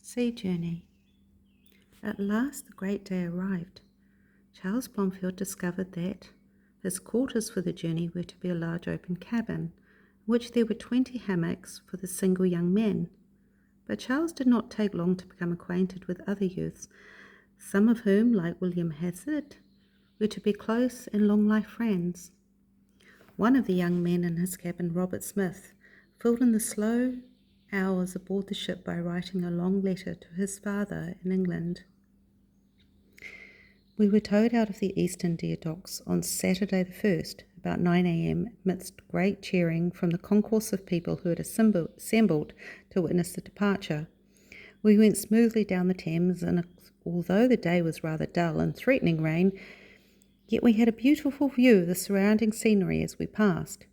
Sea journey. At last the great day arrived. Charles Blomfield discovered that his quarters for the journey were to be a large open cabin, in which there were 20 hammocks for the single young man. But Charles did not take long to become acquainted with other youths, some of whom, like William Hazard, were to be close and long-life friends. One of the young men in his cabin, Robert Smith, filled in the slow hours aboard the ship by writing a long letter to his father in England. We were towed out of the East India docks on Saturday the 1st, about 9 a.m, amidst great cheering from the concourse of people who had assembled to witness the departure. We went smoothly down the Thames, and although the day was rather dull and threatening rain, yet we had a beautiful view of the surrounding scenery as we passed.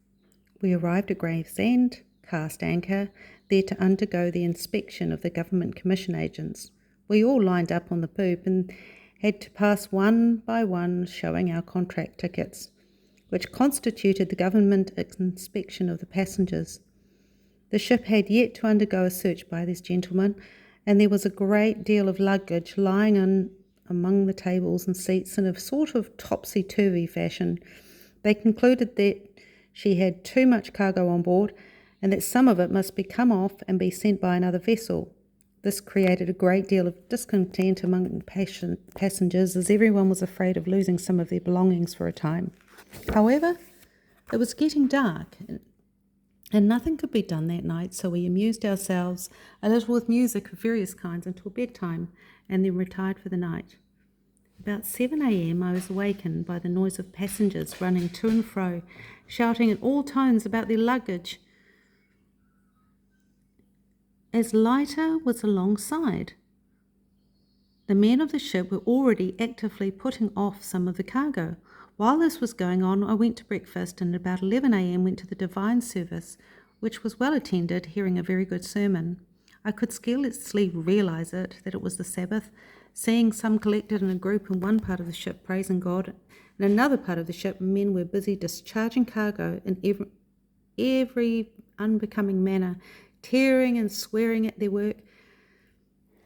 We arrived at Gravesend, cast anchor, there to undergo the inspection of the government commission agents. We all lined up on the poop and had to pass one by one showing our contract tickets, which constituted the government inspection of the passengers. The ship had yet to undergo a search by these gentlemen, and there was a great deal of luggage lying among the tables and seats in a sort of topsy-turvy fashion. They concluded that she had too much cargo on board, and that some of it must be come off and be sent by another vessel. This created a great deal of discontent among passengers, as everyone was afraid of losing some of their belongings for a time. However, it was getting dark, and nothing could be done that night, so we amused ourselves a little with music of various kinds until bedtime, and then retired for the night. About 7 a.m. I was awakened by the noise of passengers running to and fro, shouting in all tones about their luggage. As lighter was alongside, the men of the ship were already actively putting off some of the cargo. While this was going on, I went to breakfast, and at about 11 a.m. went to the divine service, which was well attended, hearing a very good sermon. I could scarcely realize that it was the Sabbath, seeing some collected in a group in one part of the ship praising God. In another part of the ship, men were busy discharging cargo in every unbecoming manner, tearing and swearing at their work.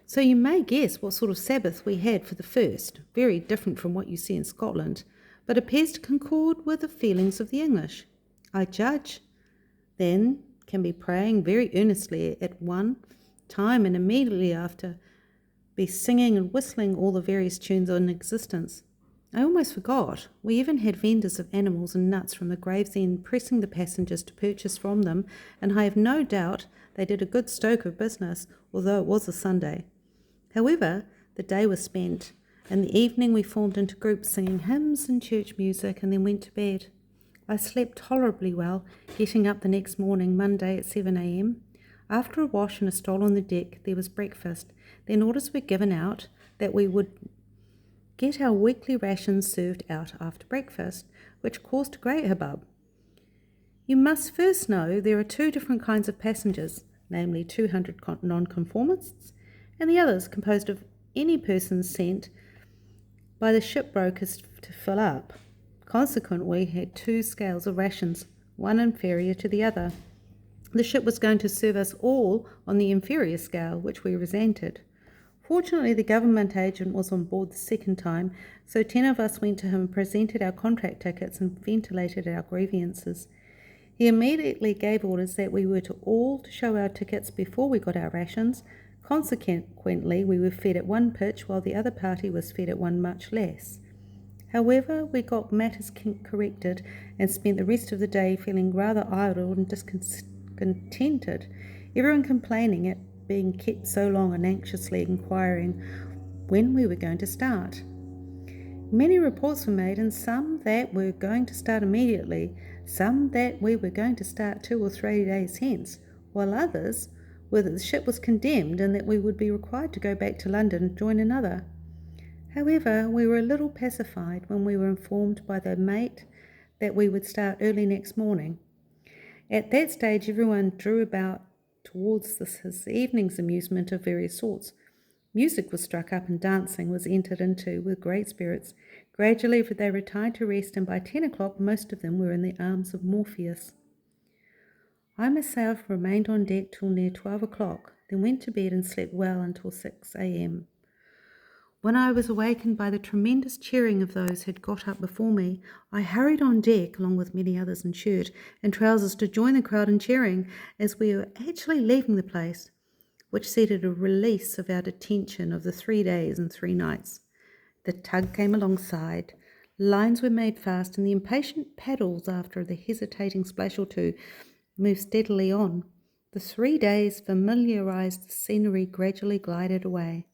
So you may guess what sort of Sabbath we had for the first, very different from what you see in Scotland, but appears to concord with the feelings of the English. I judge, then, can be praying very earnestly at one time, and immediately after be singing and whistling all the various tunes in existence. I almost forgot, we even had vendors of animals and nuts from the Gravesend pressing the passengers to purchase from them, and I have no doubt they did a good stoke of business, although it was a Sunday. However, the day was spent. In the evening we formed into groups singing hymns and church music, and then went to bed. I slept tolerably well, getting up the next morning, Monday, at 7 a.m. After a wash and a stroll on the deck, there was breakfast. Then orders were given out that we would get our weekly rations served out after breakfast, which caused a great hubbub. You must first know there are two different kinds of passengers, namely 200 nonconformists, and the others composed of any persons sent by the shipbrokers to fill up. Consequently, we had two scales of rations, one inferior to the other. The ship was going to serve us all on the inferior scale, which we resented. Fortunately, the government agent was on board the second time, so 10 of us went to him and presented our contract tickets and ventilated our grievances. He immediately gave orders that we were to all show our tickets before we got our rations. Consequently, we were fed at one pitch, while the other party was fed at one much less. However, we got matters corrected and spent the rest of the day feeling rather idle and discontented, everyone complaining at being kept so long and anxiously inquiring when we were going to start. Many reports were made, and some that we were going to start immediately, some that we were going to start 2 or 3 days hence, while others were that the ship was condemned and that we would be required to go back to London and join another. However, we were a little pacified when we were informed by the mate that we would start early next morning. At that stage, everyone drew about towards his evening's amusement of various sorts. Music was struck up and dancing was entered into with great spirits. Gradually they retired to rest, and by 10 o'clock most of them were in the arms of Morpheus. I myself remained on deck till near 12 o'clock, then went to bed and slept well until 6 a.m. When I was awakened by the tremendous cheering of those who had got up before me, I hurried on deck, along with many others in shirt and trousers, to join the crowd in cheering as we were actually leaving the place, which seemed a release of our detention of the 3 days and 3 nights. The tug came alongside, lines were made fast, and the impatient paddles, after the hesitating splash or two, moved steadily on. The 3 days familiarized the scenery gradually glided away.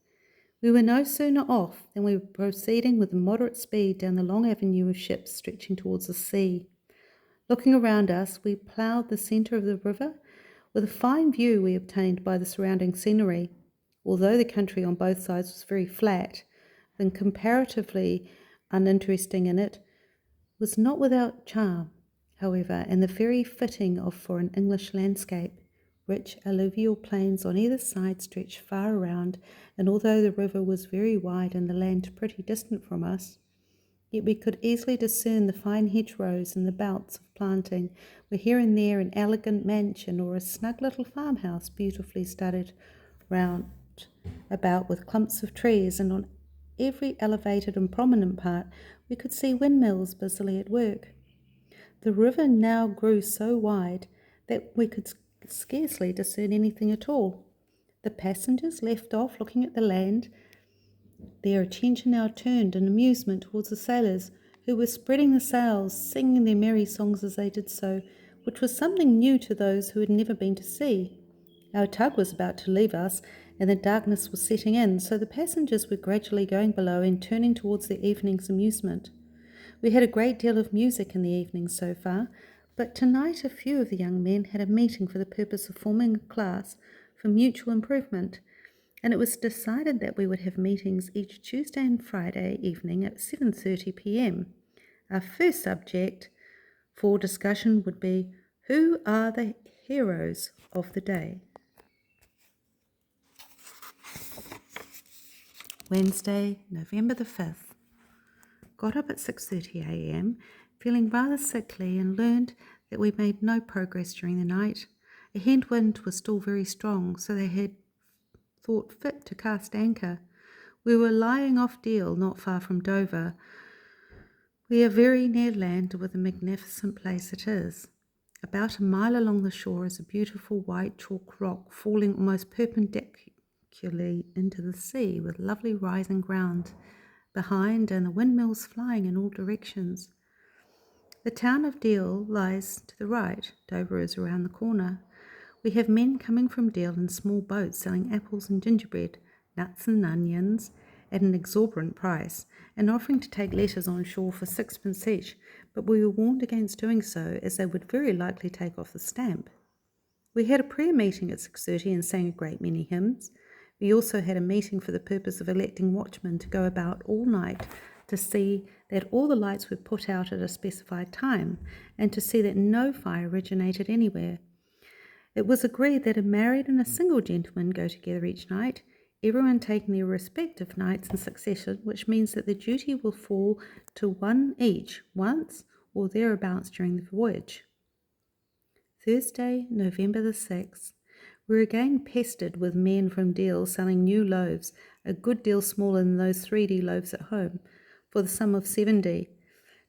We were no sooner off than we were proceeding with moderate speed down the long avenue of ships stretching towards the sea. Looking around us, we ploughed the centre of the river with a fine view we obtained by the surrounding scenery. Although the country on both sides was very flat, and comparatively uninteresting in it, was not without charm, however, and the very fitting of for an English landscape. Rich alluvial plains on either side stretched far around, and although the river was very wide and the land pretty distant from us, yet we could easily discern the fine hedgerows and the belts of planting, with here and there an elegant mansion or a snug little farmhouse beautifully studded round about with clumps of trees, and on every elevated and prominent part we could see windmills busily at work. The river now grew so wide that we could scarcely discern anything at all. The passengers left off looking at the land. Their attention now turned in amusement towards the sailors, who were spreading the sails, singing their merry songs as they did so, which was something new to those who had never been to sea. Our tug was about to leave us, and the darkness was setting in, so the passengers were gradually going below and turning towards their evening's amusement. We had a great deal of music in the evening so far, but tonight a few of the young men had a meeting for the purpose of forming a class for mutual improvement, and it was decided that we would have meetings each Tuesday and Friday evening at 7:30 p.m. Our first subject for discussion would be, who are the heroes of the day? Wednesday, November the 5th. Got up at 6:30 a.m, feeling rather sickly, and learned that we made no progress during the night. A headwind was still very strong, so they had thought fit to cast anchor. We were lying off Deal, not far from Dover. We are very near land, with a magnificent place it is. About a mile along the shore is a beautiful white chalk rock falling almost perpendicularly into the sea, with lovely rising ground behind and the windmills flying in all directions. The town of Deal lies to the right. Dover is around the corner. We have men coming from Deal in small boats selling apples and gingerbread, nuts and onions at an exorbitant price, and offering to take letters on shore for 6 pence each, but we were warned against doing so, as they would very likely take off the stamp. We had a prayer meeting at 6:30 and sang a great many hymns. We also had a meeting for the purpose of electing watchmen to go about all night to see that all the lights were put out at a specified time, and to see that no fire originated anywhere. It was agreed that a married and a single gentleman go together each night, everyone taking their respective nights in succession, which means that the duty will fall to one each, once or thereabouts during the voyage. Thursday, November the 6th. We were again pestered with men from Deal selling new loaves, a good deal smaller than those 3D loaves at home, for the sum of 7D.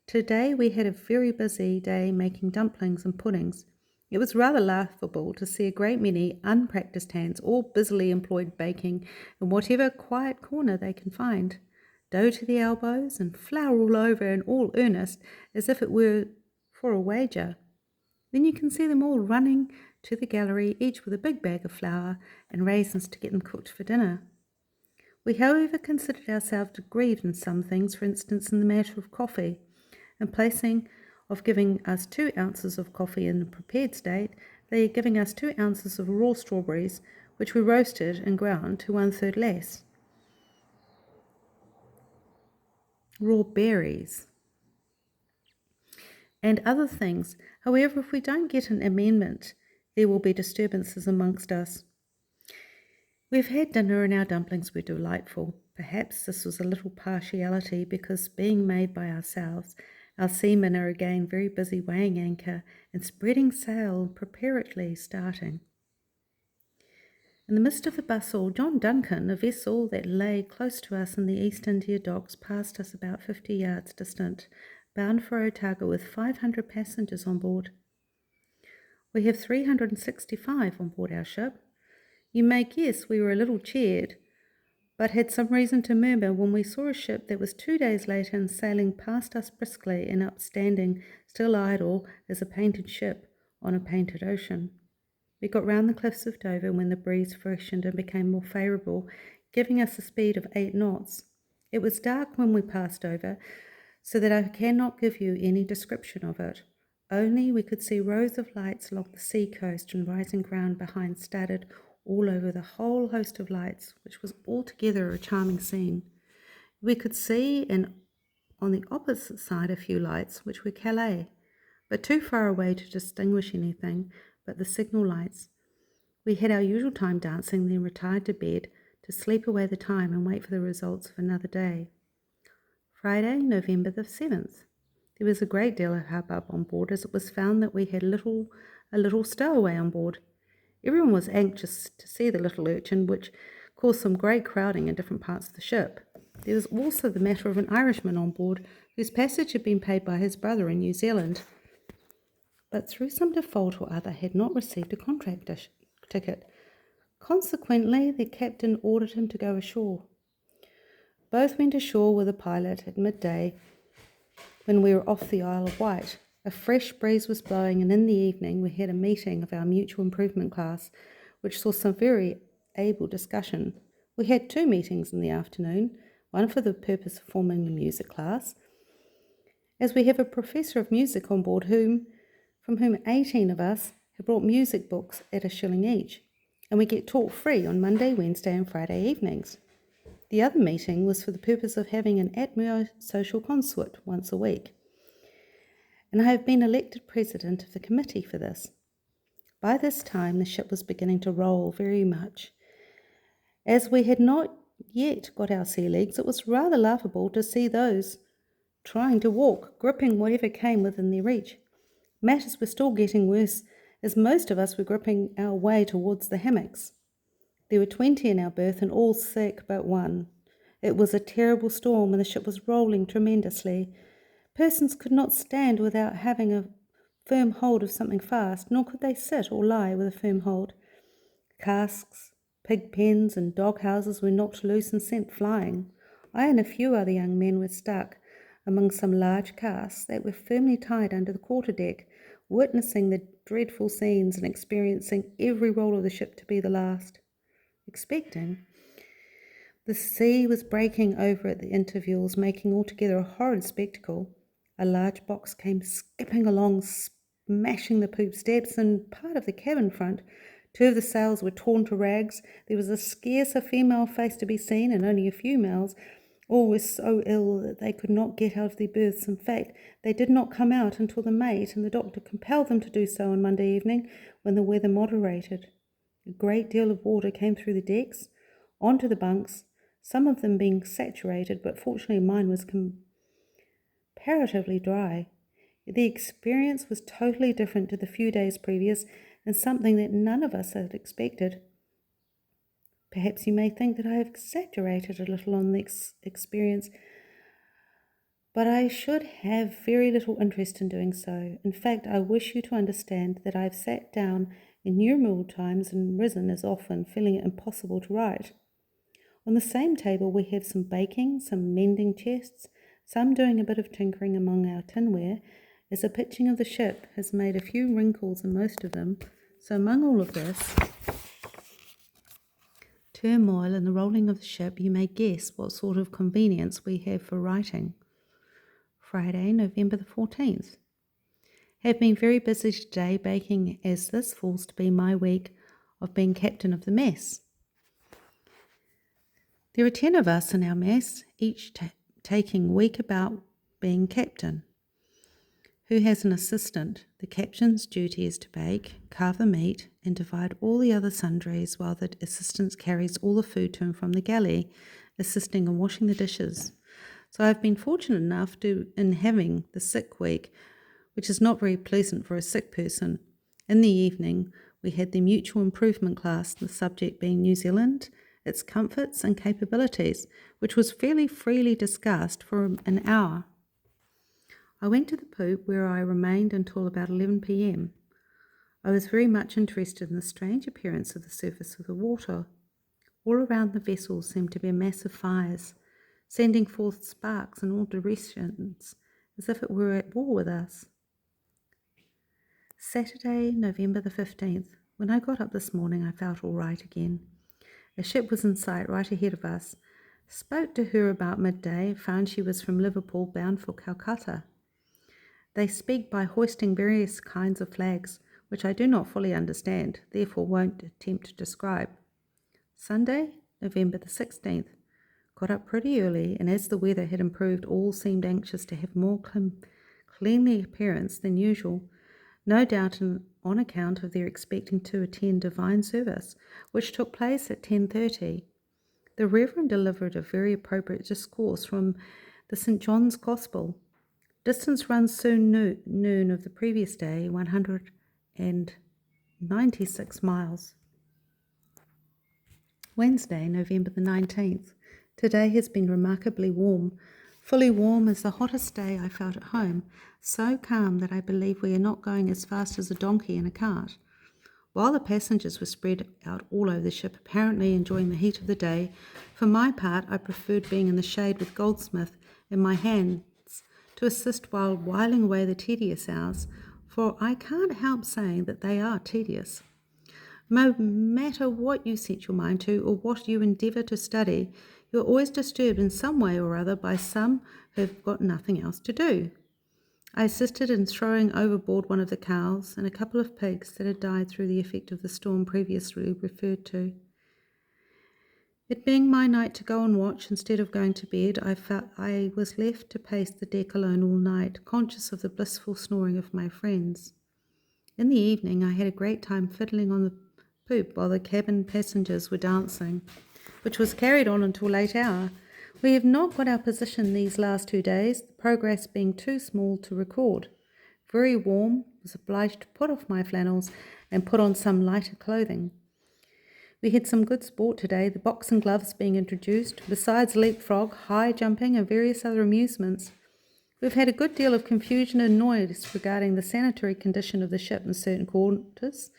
Today we had a very busy day making dumplings and puddings. It was rather laughable to see a great many unpractised hands all busily employed baking in whatever quiet corner they can find. Dough to the elbows and flour all over, in all earnest, as if it were for a wager. Then you can see them all running to the gallery, each with a big bag of flour and raisins to get them cooked for dinner. We, however, considered ourselves aggrieved in some things, for instance in the matter of coffee. In placing of giving us 2 ounces of coffee in the prepared state, they are giving us 2 ounces of raw strawberries, which we roasted and ground to 1/3 less. Raw berries and other things. However, if we don't get an amendment, there will be disturbances amongst us. We've had dinner and our dumplings were delightful. Perhaps this was a little partiality, because being made by ourselves, Our seamen are again very busy weighing anchor and spreading sail, preparedly starting. In the midst of the bustle, John Duncan, a vessel that lay close to us in the East India Docks, passed us about 50 yards distant, bound for Otago with 500 passengers on board. We have 365 on board our ship. You may guess we were a little cheered, but had some reason to murmur when we saw a ship that was 2 days later and sailing past us briskly and upstanding, still idle as a painted ship on a painted ocean. We got round the cliffs of Dover when the breeze freshened and became more favourable, giving us a speed of 8 knots. It was dark when we passed over, so that I cannot give you any description of it. Only we could see rows of lights along the sea coast and rising ground behind studded all over the whole host of lights, which was altogether a charming scene. We could see and on the opposite side a few lights, which were Calais, but too far away to distinguish anything but the signal lights. We had our usual time dancing, then retired to bed to sleep away the time and wait for the results of another day. Friday, November the 7th. There was a great deal of hubbub on board, as it was found that we had a little stowaway on board. Everyone was anxious to see the little urchin, which caused some great crowding in different parts of the ship. There was also the matter of an Irishman on board, whose passage had been paid by his brother in New Zealand, but through some default or other had not received a contract ticket. Consequently, the captain ordered him to go ashore. Both went ashore with a pilot at midday when we were off the Isle of Wight. A fresh breeze was blowing, and in the evening we had a meeting of our mutual improvement class, which saw some very able discussion. We had 2 meetings in the afternoon, one for the purpose of forming a music class, as we have a professor of music on board from whom 18 of us have brought music books at $1 each, and we get taught free on Monday, Wednesday and Friday evenings. The other meeting was for the purpose of having an atmo-social consort once a week, and I have been elected president of the committee for this. By this time the ship was beginning to roll very much. As we had not yet got our sea legs, it was rather laughable to see those trying to walk, gripping whatever came within their reach. Matters were still getting worse, as most of us were gripping our way towards the hammocks. There were 20 in our berth, and all sick but one. It was a terrible storm, and the ship was rolling tremendously. Persons could not stand without having a firm hold of something fast, nor could they sit or lie with a firm hold. Casks, pig pens, and dog houses were knocked loose and sent flying. I and a few other young men were stuck among some large casks that were firmly tied under the quarter-deck, witnessing the dreadful scenes and experiencing every roll of the ship to be the last. Expecting. The sea was breaking over at the intervals, making altogether a horrid spectacle. A large box came skipping along, smashing the poop steps and part of the cabin front. 2 of the sails were torn to rags. There was scarce a female face to be seen, and only a few males. All were so ill that they could not get out of their berths. In fact, they did not come out until the mate and the doctor compelled them to do so on Monday evening, when the weather moderated. A great deal of water came through the decks, onto the bunks, some of them being saturated, but fortunately mine was comparatively dry. The experience was totally different to the few days previous, and something that none of us had expected. Perhaps you may think that I have exaggerated a little on the experience, but I should have very little interest in doing so. In fact, I wish you to understand that I have sat down innumerable times and risen as often, feeling it impossible to write. On the same table we have some baking, some mending chests, some doing a bit of tinkering among our tinware, as the pitching of the ship has made a few wrinkles in most of them. So among all of this turmoil and the rolling of the ship, you may guess what sort of convenience we have for writing. Friday, November the 14th. Have been very busy today, baking, as this falls to be my week of being captain of the mess. There are 10 of us in our mess, each taking week about being captain. Who has an assistant? The captain's duty is to bake, carve the meat, and divide all the other sundries, while the assistant carries all the food to and from the galley, assisting in washing the dishes. So I've been fortunate enough in having the sick week, which is not very pleasant for a sick person. In the evening, we had the mutual improvement class, the subject being New Zealand, its comforts and capabilities, which was fairly freely discussed for an hour. I went to the poop where I remained until about 11 p.m. I was very much interested in the strange appearance of the surface of the water. All around the vessel seemed to be massive fires, sending forth sparks in all directions, as if it were at war with us. Saturday, November the 15th. When I got up this morning, I felt all right again. A ship was in sight right ahead of us. Spoke to her about midday, found she was from Liverpool bound for Calcutta. They speak by hoisting various kinds of flags, which I do not fully understand, therefore won't attempt to describe. Sunday, November the 16th. Got up pretty early, and as the weather had improved, all seemed anxious to have more cleanly appearance than usual, no doubt on account of their expecting to attend divine service, which took place at 10:30. The Reverend delivered a very appropriate discourse from the St. John's Gospel. Distance runs soon noon of the previous day, 196 miles. Wednesday, November the 19th. Today has been remarkably warm, fully warm as the hottest day I felt at home, so calm that I believe we are not going as fast as a donkey in a cart. While the passengers were spread out all over the ship, apparently enjoying the heat of the day, for my part I preferred being in the shade with Goldsmith in my hands to assist while whiling away the tedious hours, for I can't help saying that they are tedious. No matter what you set your mind to or what you endeavour to study, you are always disturbed in some way or other by some who have got nothing else to do. I assisted in throwing overboard one of the cows and a couple of pigs that had died through the effect of the storm previously referred to. It being my night to go on watch instead of going to bed, I was left to pace the deck alone all night, conscious of the blissful snoring of my friends. In the evening, I had a great time fiddling on the poop while the cabin passengers were dancing, which was carried on until late hour. We have not got our position these last 2 days, the progress being too small to record. Very warm, was obliged to put off my flannels and put on some lighter clothing. We had some good sport today, the boxing gloves being introduced, besides leapfrog, high jumping and various other amusements. We've had a good deal of confusion and noise regarding the sanitary condition of the ship in certain quarters.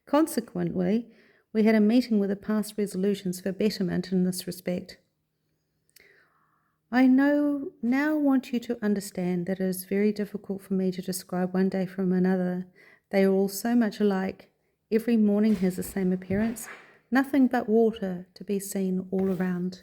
Consequently, we had a meeting with the past resolutions for betterment in this respect. I now want you to understand that it is very difficult for me to describe one day from another. They are all so much alike. Every morning has the same appearance, nothing but water to be seen all around.